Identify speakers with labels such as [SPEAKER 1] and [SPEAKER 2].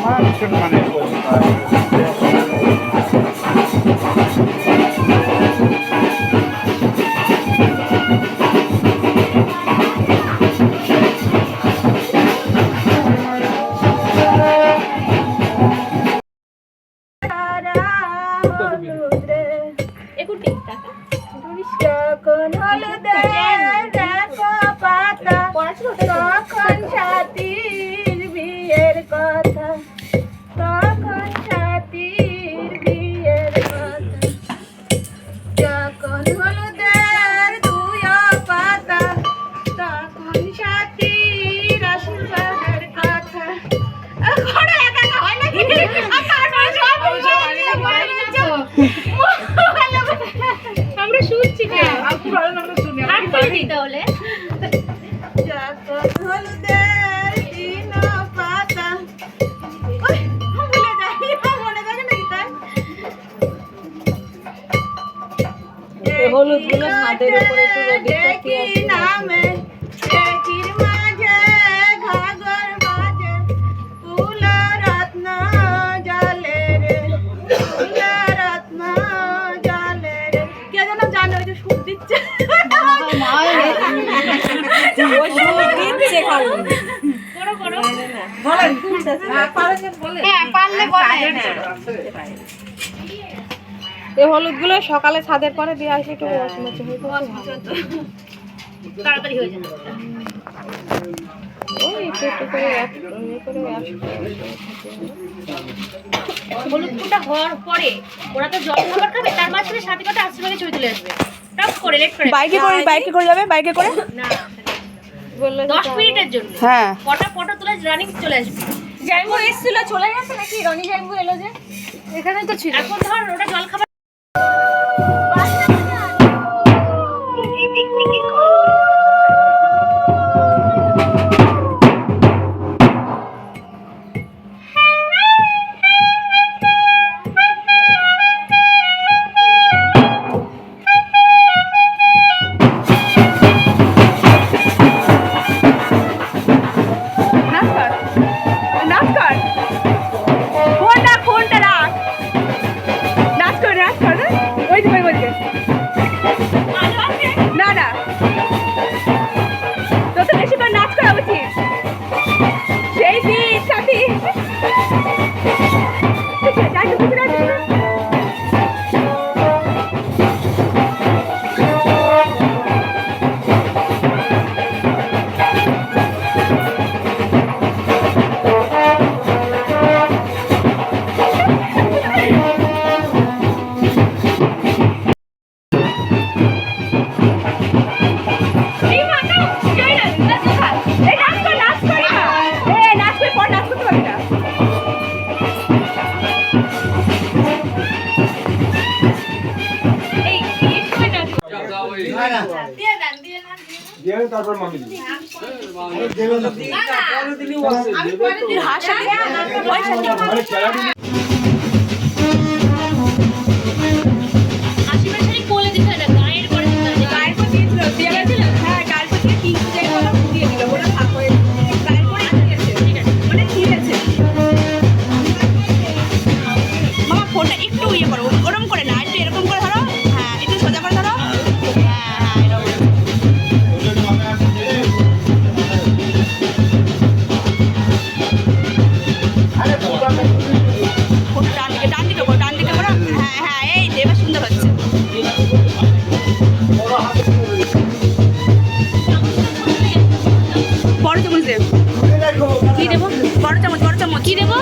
[SPEAKER 1] ভীষণ মানে
[SPEAKER 2] আমরা শুনছি না আপনি ভালো আমরা শুনি আর করে দিই তাহলে
[SPEAKER 3] হলুদ গুলো ছাদের উপরে একটু রেডি করতে নামে একির মাঝে ঘাগর মাঝে ফুল রত্ন জলে রে ফুল রত্ন জলে রে কে যেন জানে ওই যে সুর দিচ্ছে ওই সুর দিচ্ছে খালি করো করো বলেন পারলে বলে হ্যাঁ পারলে বলেন এই হলুদ গুলো সকালে ছাদের পরে দিয়ে আসলে একটু মচমচে হয়ে
[SPEAKER 2] তাড়াতাড়ি হয়ে যাবে
[SPEAKER 3] ওই একটু একটু করে
[SPEAKER 2] হলুদ ফুটা হওয়ার পরে ওরা তো জল খাবার খাবে তার মাঝখানে সাথে কথা আশ্রমে চলে চলে আসবে টপ করে লেট করে
[SPEAKER 3] বাইকে করে যাবে বাইকে করে
[SPEAKER 2] না বললো 10 মিনিটের জন্য
[SPEAKER 3] হ্যাঁ
[SPEAKER 2] ফটো তুলে রানিং চলে আসবে
[SPEAKER 3] জাইমু এসেছিল চলে গেছে নাকি রনি জাইমু এলো যে এখানে তো ছিল
[SPEAKER 2] এখন ধর ওটা জল খাবার
[SPEAKER 1] তারপর মামি
[SPEAKER 2] আশীর্বাদ কোলে দিতে না গায়ের পরে দিতে গায়ের পরে দিয়েছিল দিয়ে গেছিল হ্যাঁ গায়ের পরে দিয়ে কিনতে যাই বলো দিয়ে দিল ওরা ভাগ করে গায়ের পরে দিয়েছে ঠিক আছে মানে দিয়েছে মামা ফোনটা একটু ইয়ে করো ওরকম করে না একটু এরকম করে ধরো হ্যাঁ একটু সোজা করে ধরো কি দেবো? বড় চামচ কি দেবো?